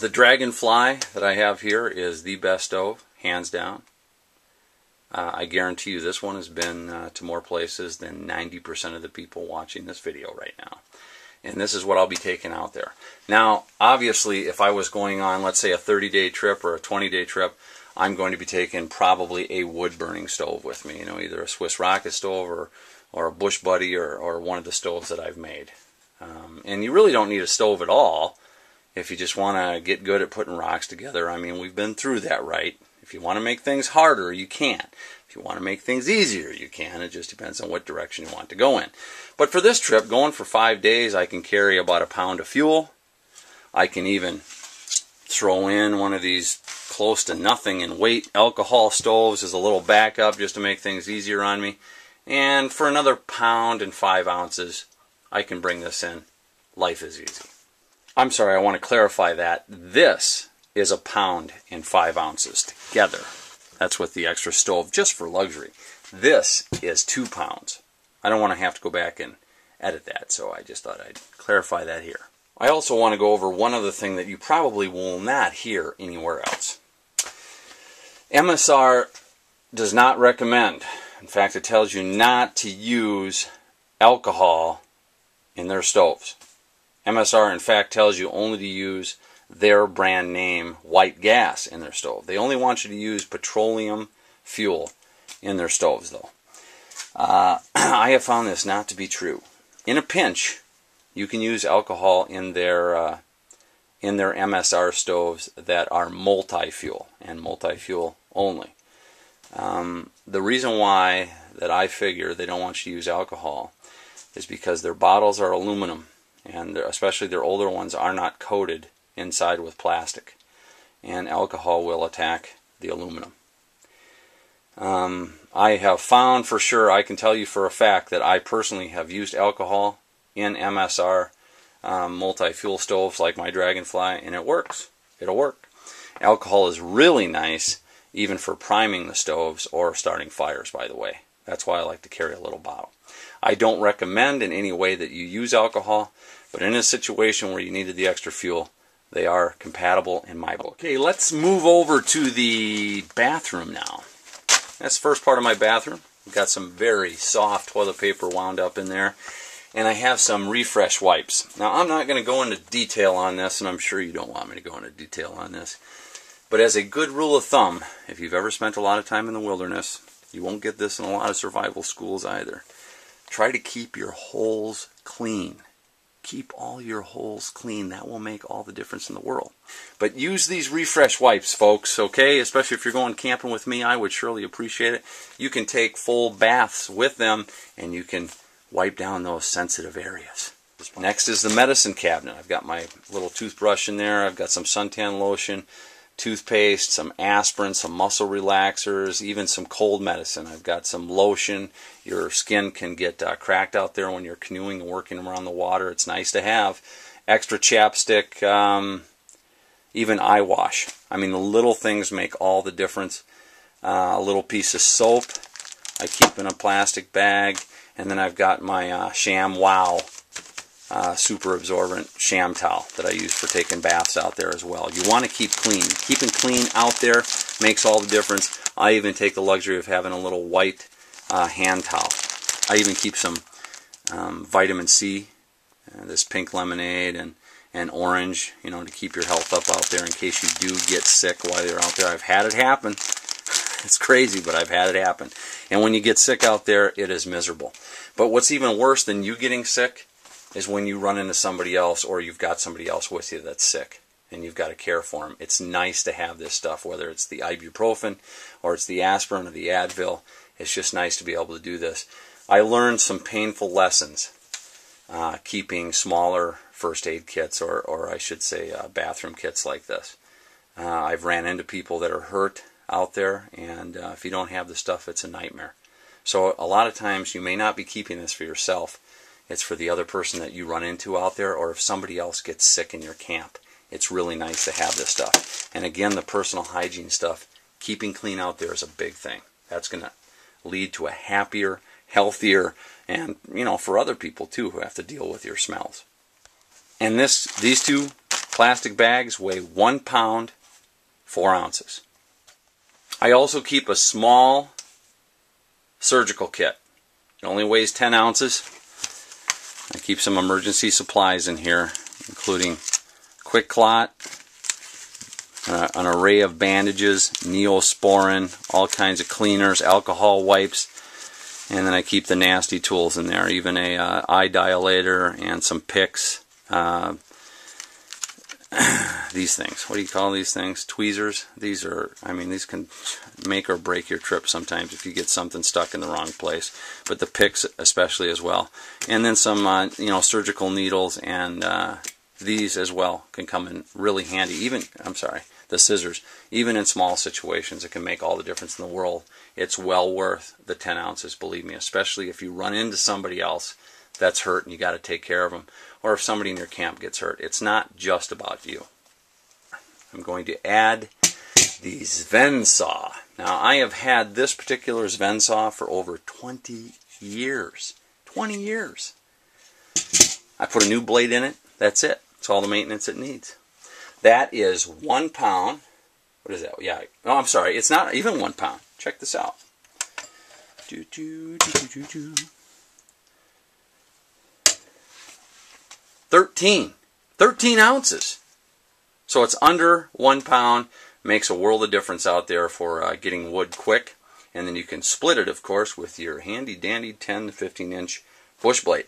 The Dragonfly that I have here is the best stove, hands down. I guarantee you this one has been to more places than 90% of the people watching this video right now. And this is what I'll be taking out there. Now, obviously, if I was going on, let's say, a 30-day trip or a 20-day trip, I'm going to be taking probably a wood-burning stove with me. You know, either a Swiss rocket stove or a Bush Buddy or one of the stoves that I've made. And you really don't need a stove at all if you just want to get good at putting rocks together. I mean, we've been through that, right? If you want to make things harder, you can. If you want to make things easier, you can. It just depends on what direction you want to go in. But for this trip, going for 5 days, I can carry about a pound of fuel. I can even throw in one of these close to nothing in weight alcohol stoves as a little backup just to make things easier on me. And for another pound and 5 ounces, I can bring this in. Life is easy. I'm sorry, I want to clarify that. This is a pound and 5 ounces together. That's with the extra stove, just for luxury. This is 2 pounds. I don't want to have to go back and edit that, so I just thought I'd clarify that here. I also want to go over one other thing that you probably will not hear anywhere else. MSR does not recommend, in fact it tells you not to use alcohol in their stoves. MSR in fact tells you only to use their brand name white gas in their stove. They only want you to use petroleum fuel in their stoves though. I have found this not to be true. In a pinch, you can use alcohol in their MSR stoves that are multi-fuel and multi-fuel only. The reason why that I figure they don't want you to use alcohol is because their bottles are aluminum, and especially their older ones are not coated inside with plastic, and alcohol will attack the aluminum. I have found for sure, I can tell you for a fact that I personally have used alcohol in MSR multi-fuel stoves like my Dragonfly, and it works. It'll work. Alcohol is really nice even for priming the stoves or starting fires, by the way. That's why I like to carry a little bottle. I don't recommend in any way that you use alcohol, but in a situation where you needed the extra fuel, they are compatible in my book. Okay, let's move over to the bathroom now. That's the first part of my bathroom. I've got some very soft toilet paper wound up in there, and I have some refresh wipes. Now, I'm not going to go into detail on this, and I'm sure you don't want me to go into detail on this, but as a good rule of thumb, if you've ever spent a lot of time in the wilderness, you won't get this in a lot of survival schools either. Try to keep your holes clean. Keep all your holes clean. That will make all the difference in the world. But use these refresh wipes, folks, okay? Especially if you're going camping with me, I would surely appreciate it. You can take full baths with them, and you can wipe down those sensitive areas. Next is the medicine cabinet. I've got my little toothbrush in there. I've got some suntan lotion, toothpaste, some aspirin, some muscle relaxers, even some cold medicine. I've got some lotion. Your skin can get cracked out there when you're canoeing and working around the water. It's nice to have. Extra chapstick, even eye wash. I mean, the little things make all the difference. A little piece of soap I keep in a plastic bag. And then I've got my Sham Wow super absorbent sham towel that I use for taking baths out there as well. You want to keep clean. Keeping clean out there makes all the difference. I even take the luxury of having a little white hand towel. I even keep some vitamin C, this pink lemonade and orange, you know, to keep your health up out there in case you do get sick while you're out there. I've had it happen. It's crazy, but I've had it happen. And when you get sick out there, it is miserable. But what's even worse than you getting sick is when you run into somebody else or you've got somebody else with you that's sick and you've got to care for them. It's nice to have this stuff, whether it's the ibuprofen or it's the aspirin or the Advil. It's just nice to be able to do this. I learned some painful lessons keeping smaller first aid kits, or I should say bathroom kits like this. I've ran into people that are hurt out there, and if you don't have the stuff, it's a nightmare. So a lot of times you may not be keeping this for yourself. It's for the other person that you run into out there, or if somebody else gets sick in your camp. It's really nice to have this stuff. And again, the personal hygiene stuff, keeping clean out there is a big thing. That's going to lead to a happier, healthier, and, you know, for other people too who have to deal with your smells. And these two Plastic bags weigh 1 pound, 4 ounces. I also keep a small surgical kit. It only weighs 10 ounces. I keep some emergency supplies in here, including Quick Clot, an array of bandages, Neosporin, all kinds of cleaners, alcohol wipes, and then I keep the nasty tools in there, even a eye dilator and some picks. These things, what do you call these things? Tweezers. These are, I mean, these can make or break your trip sometimes if you get something stuck in the wrong place. But the picks especially as well. And then some, surgical needles, and these as well can come in really handy. Even, the scissors. Even in small situations, it can make all the difference in the world. It's well worth the 10 ounces, believe me, especially if you run into somebody else that's hurt and you got to take care of them, or if somebody in your camp gets hurt. It's not just about you. I'm going to add the Sven saw. Now, I have had this particular Sven saw for over 20 years. 20 years. I put a new blade in it. That's it. That's all the maintenance it needs. That is 1 pound. What is that? Yeah. Oh, I'm sorry. It's not even 1 pound. Check this out. 13 ounces. So it's under 1 pound. Makes a world of difference out there for getting wood quick. And then you can split it, of course, with your handy dandy 10 to 15 inch bush blade.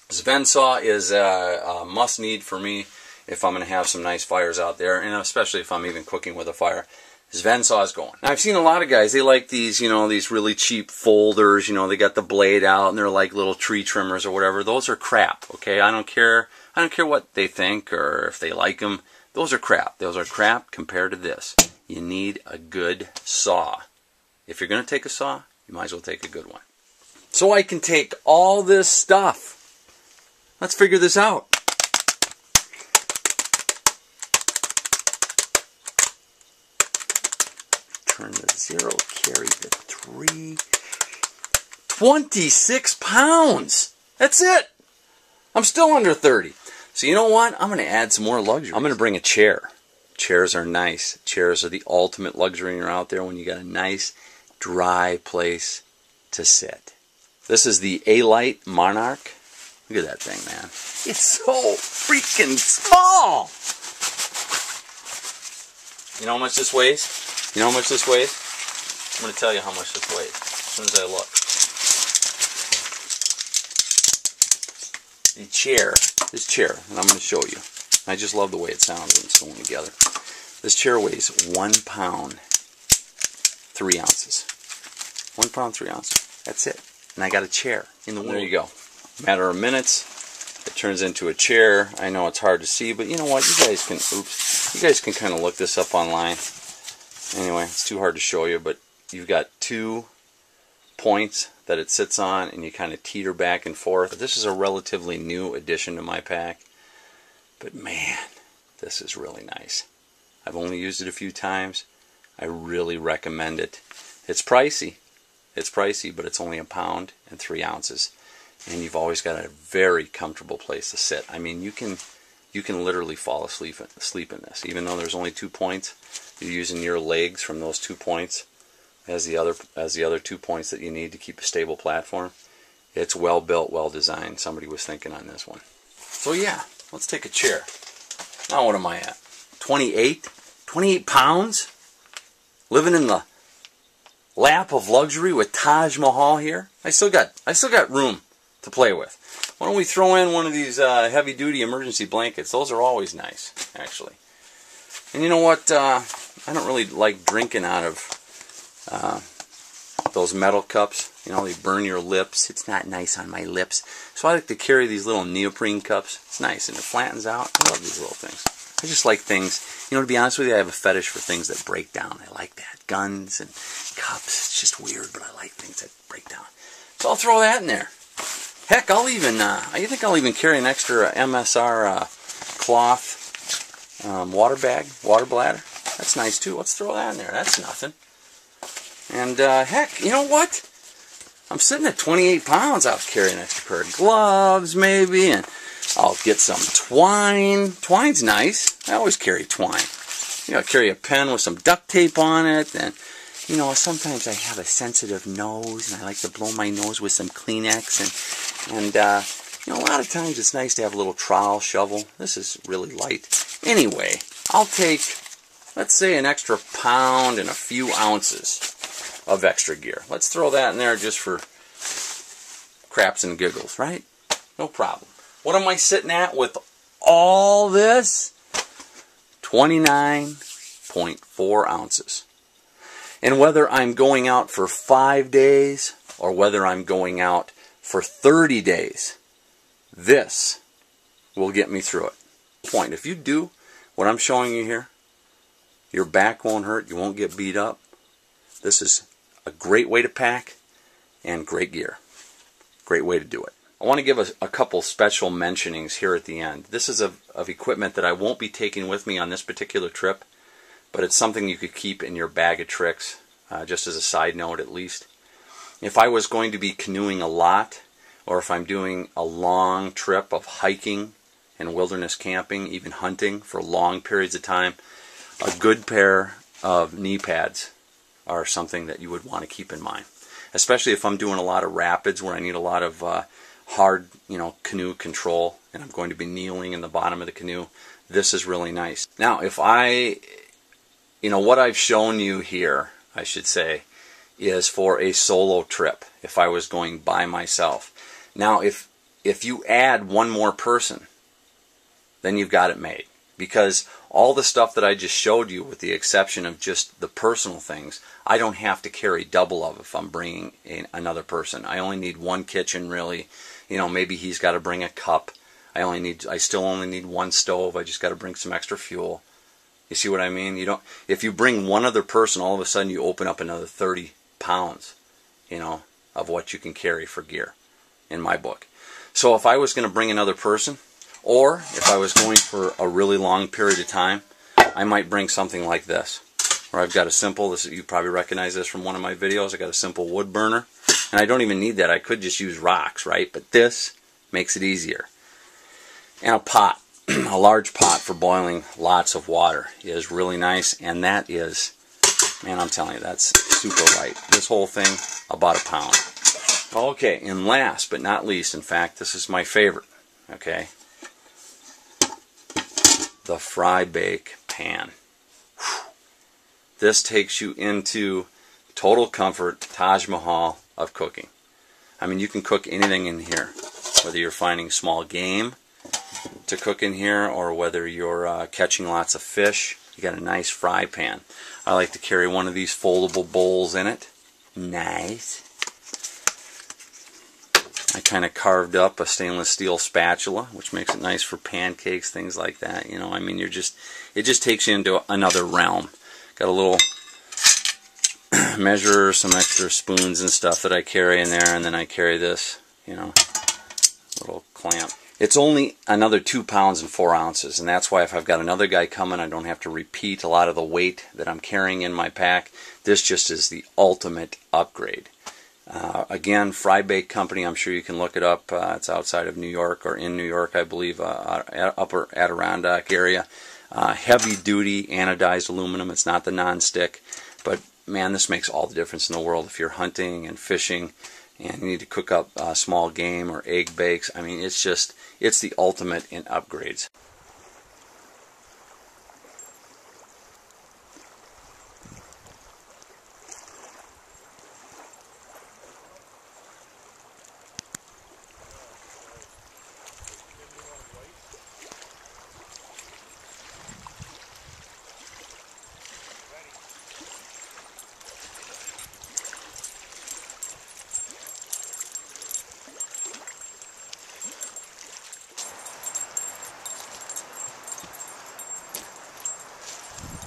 Sven saw is a must need for me if I'm going to have some nice fires out there, and especially if I'm even cooking with a fire. Sven saw is going. Now, I've seen a lot of guys, they like these, these really cheap folders, they got the blade out and they're like little tree trimmers or whatever. Those are crap, okay? I don't care what they think or if they like them. Those are crap. Those are crap compared to this. You need a good saw. If you're going to take a saw, you might as well take a good one. So I can take all this stuff. Let's figure this out. Turn the 0, carry the 3. 26 pounds! That's it! I'm still under 30. So you know what? I'm going to add some more luxury. I'm going to bring a chair. Chairs are nice. Chairs are the ultimate luxury when you're out there, when you got a nice, dry place to sit. This is the A-Light Monarch. Look at that thing, man. It's so freaking small! You know how much this weighs? You know how much this weighs? I'm going to tell you how much this weighs as soon as I look. The chair, this chair, and I'm going to show you. I just love the way it sounds when it's going together. This chair weighs 1 pound, 3 ounces. 1 pound, 3 ounces. That's it. And I got a chair in the window. There you go. Matter of minutes, it turns into a chair. I know it's hard to see, but you know what? You guys can kind of look this up online. Anyway, it's too hard to show you, but you've got 2 points that it sits on, and you kind of teeter back and forth. This is a relatively new addition to my pack, but man, this is really nice. I've only used it a few times. I really recommend it. It's pricey. It's pricey, but it's only 1 pound and 3 ounces. And you've always got a very comfortable place to sit. I mean, you can literally fall asleep in this. Even though there's only 2 points, you're using your legs from those 2 points as the other 2 points that you need to keep a stable platform. It's well built, well designed. Somebody was thinking on this one. So yeah, let's take a chair. Now what am I at? 28? 28 pounds? Living in the lap of luxury with Taj Mahal here? I still got room to play with. Why don't we throw in one of these heavy-duty emergency blankets? Those are always nice, actually. And you know what? I don't really like drinking out of those metal cups. They burn your lips. It's not nice on my lips. So I like to carry these little neoprene cups. It's nice, and it flattens out. I love these little things. I just like things, to be honest with you, I have a fetish for things that break down. I like that. Guns and cups. It's just weird, but I like things that break down. So I'll throw that in there. Heck, I think I'll even carry an extra MSR cloth water bladder. That's nice too. Let's throw that in there. That's nothing. And heck, you know what? I'm sitting at 28 pounds. I'll carry an extra pair of gloves maybe, and I'll get some twine. Twine's nice. I always carry twine. You know, I carry a pen with some duct tape on it, and you know, sometimes I have a sensitive nose, and I like to blow my nose with some Kleenex, and you know, a lot of times it's nice to have a little trowel, shovel. This is really light. Anyway, I'll take, let's say, an extra pound and a few ounces of extra gear. Let's throw that in there just for craps and giggles, right? No problem. What am I sitting at with all this? 29.4 ounces. And whether I'm going out for 5 days or whether I'm going out for 30 days, this will get me through it. Point. If you do what I'm showing you here, your back won't hurt, you won't get beat up. This is a great way to pack and great gear. Great way to do it. I want to give a couple special mentionings here at the end. This is of equipment that I won't be taking with me on this particular trip, but it's something you could keep in your bag of tricks, just as a side note at least. If I was going to be canoeing a lot, or if I'm doing a long trip of hiking and wilderness camping, even hunting for long periods of time, a good pair of knee pads are something that you would want to keep in mind. Especially if I'm doing a lot of rapids where I need a lot of hard, canoe control, and I'm going to be kneeling in the bottom of the canoe. This is really nice. Now, if what I've shown you here, I should say, is for a solo trip, if I was going by myself. Now, if you add one more person, then you've got it made. Because all the stuff that I just showed you, with the exception of just the personal things, I don't have to carry double of if I'm bringing another person. I only need one kitchen, really. Maybe he's got to bring a cup. I still only need one stove. I just got to bring some extra fuel. You see what I mean? If you bring one other person, all of a sudden you open up another 30 pounds, of what you can carry for gear, in my book. So if I was going to bring another person, or if I was going for a really long period of time, I might bring something like this. Or I've got a simple, you probably recognize this from one of my videos, I got a simple wood burner. And I don't even need that, I could just use rocks, right? But this makes it easier. And a pot, a large pot for boiling lots of water is really nice. And that is, man, I'm telling you, that's super light. This whole thing, about a pound. Okay, and last but not least, in fact, this is my favorite, okay? The fry bake pan. Whew. This takes you into total comfort, Taj Mahal of cooking. I mean, you can cook anything in here, whether you're finding small game to cook in here or whether you're catching lots of fish. You got a nice fry pan. I like to carry one of these foldable bowls in it. Nice. I kind of carved up a stainless steel spatula, which makes it nice for pancakes, things like that. I mean, it just takes you into another realm. Got a little measure, some extra spoons and stuff that I carry in there, and then I carry this, little clamp. It's only another 2 pounds and 4 ounces, and that's why if I've got another guy coming, I don't have to repeat a lot of the weight that I'm carrying in my pack. This just is the ultimate upgrade. Again, Fry Bake Company, I'm sure you can look it up. It's outside of New York, or in New York, I believe, upper Adirondack area. Heavy duty anodized aluminum. It's not the non-stick, but man, this makes all the difference in the world if you're hunting and fishing and you need to cook up small game or egg bakes. I mean, it's the ultimate in upgrades.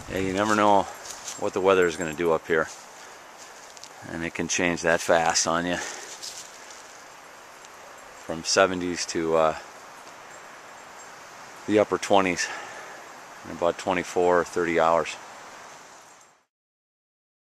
Yeah, you never know what the weather is going to do up here, and it can change that fast on you, from 70s to the upper 20s in about 24 or 30 hours.